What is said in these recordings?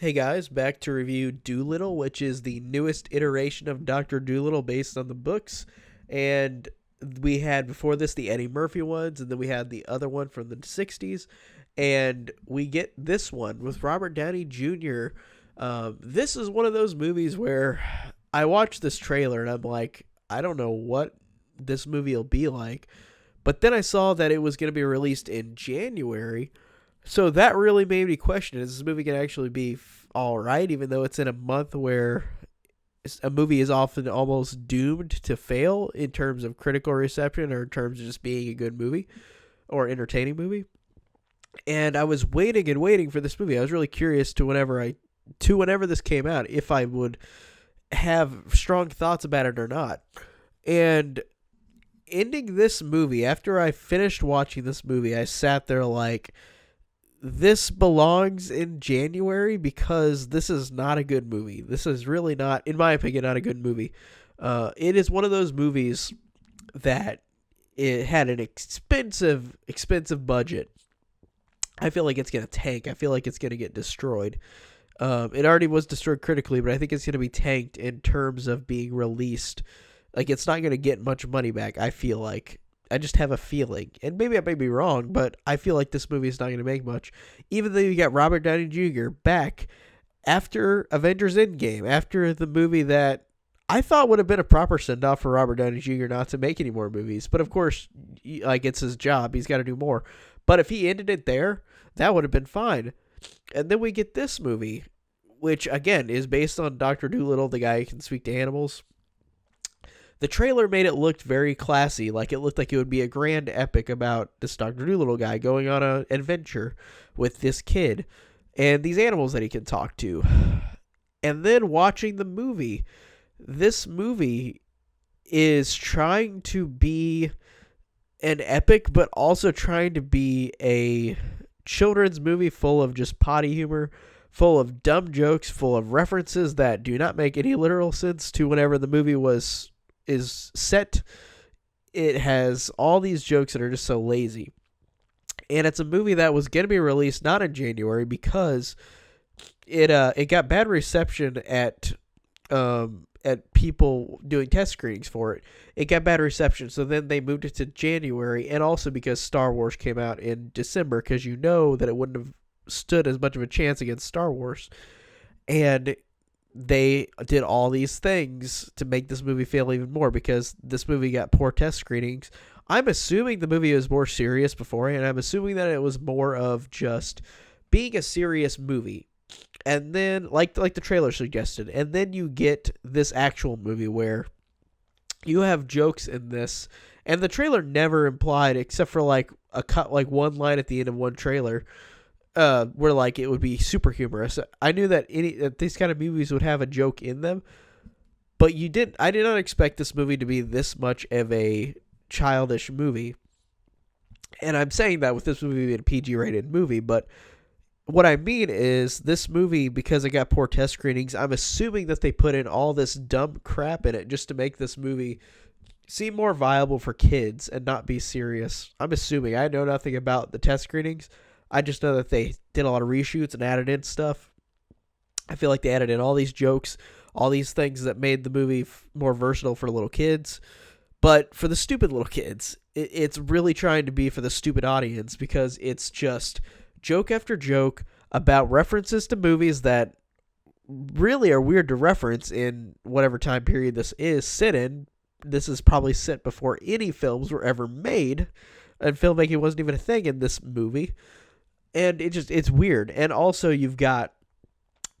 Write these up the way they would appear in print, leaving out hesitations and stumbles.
Hey guys, back to review Dolittle, which is the newest iteration of Dr. Dolittle based on the books. And we had before this the Eddie Murphy ones, and then we had the other one from the 60s. And we get this one with Robert Downey Jr. This is one of those movies where I watched this trailer and I'm like, I don't know what this movie will be like. But then I saw that it was going to be released in January. So that really made me question, is this movie going to actually be all right, even though it's in a month where a movie is often almost doomed to fail in terms of critical reception or in terms of just being a good movie or entertaining movie. And I was waiting and waiting for this movie. I was really curious to whenever this came out, if I would have strong thoughts about it or not. And ending this movie, after I finished watching this movie, I sat there like, this belongs in January because this is not a good movie. This is really not, in my opinion, not a good movie. It is one of those movies that it had an expensive budget. I feel like it's going to tank. I feel like it's going to get destroyed. It already was destroyed critically, but I think it's going to be tanked in terms of being released. Like, it's not going to get much money back, I feel like. I just have a feeling, and maybe I may be wrong, but I feel like this movie is not going to make much. Even though you got Robert Downey Jr. back after Avengers Endgame, after the movie that I thought would have been a proper send-off for Robert Downey Jr. not to make any more movies. But of course, like, it's his job. He's got to do more. But if he ended it there, that would have been fine. And then we get this movie, which, again, is based on Dr. Dolittle, the guy who can speak to animals. The trailer made it look very classy, like it looked like it would be a grand epic about this Dr. Dolittle guy going on an adventure with this kid and these animals that he can talk to. And then watching the movie, this movie is trying to be an epic, but also trying to be a children's movie full of just potty humor, full of dumb jokes, full of references that do not make any literal sense to whenever the movie is set. It has all these jokes that are just so lazy. And it's a movie that was going to be released not in January because it got bad reception at people doing test screenings for it. It got bad reception, so then they moved it to January, and also because Star Wars came out in December, because you know that it wouldn't have stood as much of a chance against Star Wars. And they did all these things to make this movie fail even more because this movie got poor test screenings. I'm assuming the movie was more serious beforehand. I'm assuming that it was more of just being a serious movie. And then, like the trailer suggested, and then you get this actual movie where you have jokes in this, and the trailer never implied, except for like one line at the end of one trailer, where like it would be super humorous. I knew that these kind of movies would have a joke in them, but I did not expect this movie to be this much of a childish movie. And I'm saying that with this movie being a PG-rated movie, but what I mean is this movie, because it got poor test screenings, I'm assuming that they put in all this dumb crap in it just to make this movie seem more viable for kids and not be serious. I'm assuming. I know nothing about the test screenings. I just know that they did a lot of reshoots and added in stuff. I feel like they added in all these jokes, all these things that made the movie more versatile for little kids. But for the stupid little kids, it's really trying to be for the stupid audience because it's just joke after joke about references to movies that really are weird to reference in whatever time period this is set in. This is probably set before any films were ever made, and filmmaking wasn't even a thing in this movie. And it's weird. And also you've got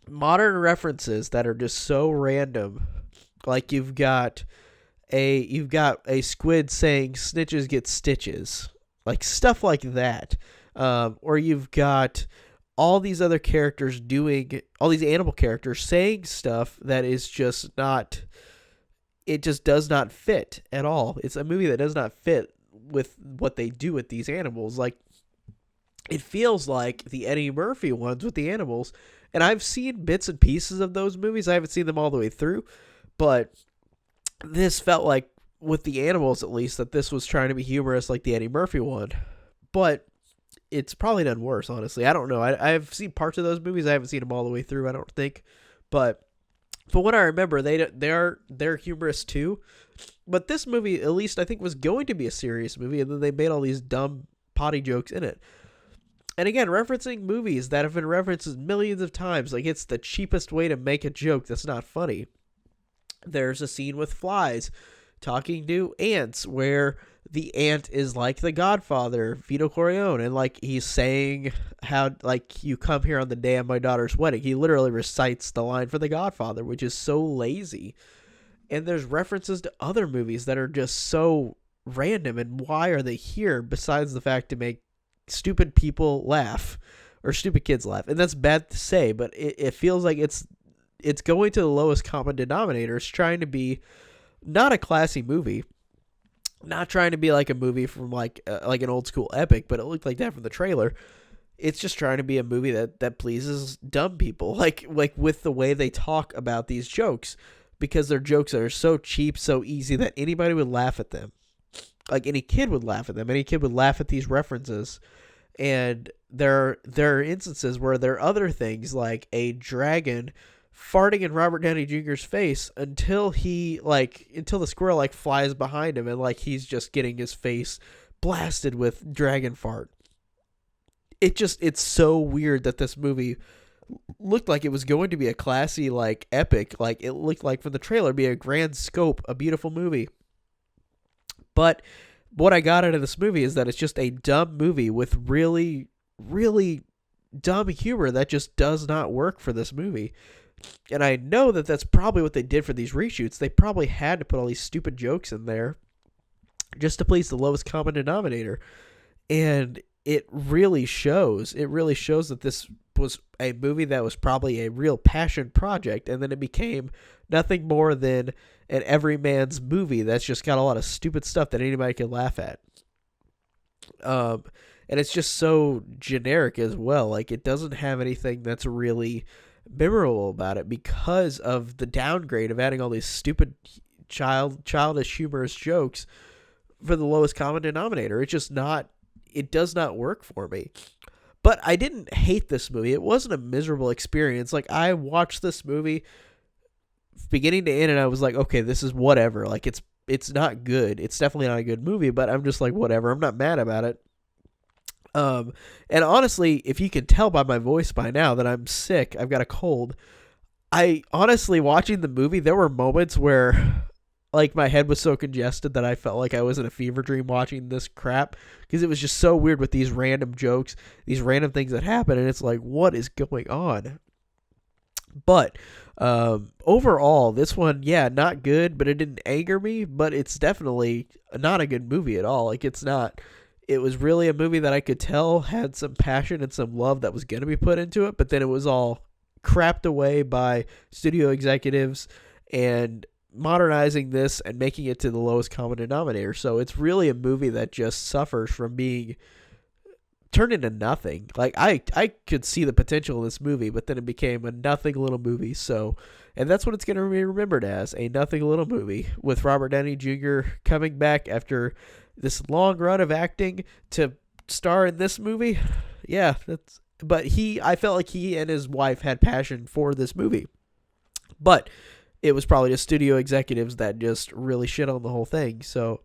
modern references that are just so random. Like you've got a squid saying snitches get stitches. Like stuff like that. Or you've got all these other characters all these animal characters saying stuff that is just not, it just does not fit at all. It's a movie that does not fit with what they do with these animals. Like, it feels like the Eddie Murphy ones with the animals, and I've seen bits and pieces of those movies. I haven't seen them all the way through, but this felt like, with the animals at least, that this was trying to be humorous like the Eddie Murphy one. But it's probably done worse, honestly. I don't know. I've seen parts of those movies. I haven't seen them all the way through, I don't think. But from what I remember, they're humorous too. But this movie, at least I think, was going to be a serious movie, and then they made all these dumb potty jokes in it. And again, referencing movies that have been referenced millions of times, like it's the cheapest way to make a joke that's not funny. There's a scene with flies talking to ants where the ant is like the Godfather, Vito Corleone, and like he's saying how like you come here on the day of my daughter's wedding. He literally recites the line for the Godfather, which is so lazy. And there's references to other movies that are just so random, and why are they here besides the fact to make stupid people laugh or stupid kids laugh? And that's bad to say, but it feels like it's going to the lowest common denominator. It's trying to be not a classy movie, not trying to be like a movie from like an old school epic, but it looked like that from the trailer. It's just trying to be a movie that pleases dumb people, like with the way they talk about these jokes, because their jokes are so cheap, so easy that anybody would laugh at them. Like any kid would laugh at them. Any kid would laugh at these references. And there are instances where there are other things like a dragon farting in Robert Downey Jr.'s face until the squirrel like flies behind him and like he's just getting his face blasted with dragon fart. It's so weird that this movie looked like it was going to be a classy like epic, like it looked like from the trailer be a grand scope, a beautiful movie. But what I got out of this movie is that it's just a dumb movie with really, really dumb humor that just does not work for this movie. And I know that that's probably what they did for these reshoots. They probably had to put all these stupid jokes in there just to please the lowest common denominator. And it really shows. It really shows that this was a movie that was probably a real passion project, and then it became nothing more than an everyman's movie that's just got a lot of stupid stuff that anybody can laugh at. And it's just so generic as well. Like, it doesn't have anything that's really memorable about it because of the downgrade of adding all these stupid childish humorous jokes for the lowest common denominator. It does not work for me. But I didn't hate this movie. It wasn't a miserable experience. Like, I watched this movie beginning to end, and I was like, okay, this is whatever. Like, it's not good. It's definitely not a good movie, but I'm just like, whatever. I'm not mad about it. And honestly, if you can tell by my voice by now that I'm sick, I've got a cold. I honestly, watching the movie, there were moments where like my head was so congested that I felt like I was in a fever dream watching this crap, because it was just so weird with these random jokes, these random things that happen, and it's like, what is going on? But overall, this one, yeah, not good, but it didn't anger me, but it's definitely not a good movie at all. Like, it's not. It was really a movie that I could tell had some passion and some love that was going to be put into it, but then it was all crapped away by studio executives and modernizing this and making it to the lowest common denominator. So it's really a movie that just suffers from being turned into nothing. Like, I could see the potential in this movie, but then it became a nothing little movie. So, and that's what it's going to be remembered as, a nothing little movie, with Robert Downey Jr. coming back after this long run of acting to star in this movie. Yeah, I felt like he and his wife had passion for this movie, but it was probably just studio executives that just really shit on the whole thing. So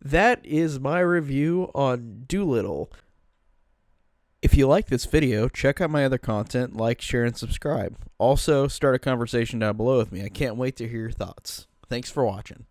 that is my review on Dolittle. If you like this video, check out my other content, like, share, and subscribe. Also, start a conversation down below with me. I can't wait to hear your thoughts. Thanks for watching.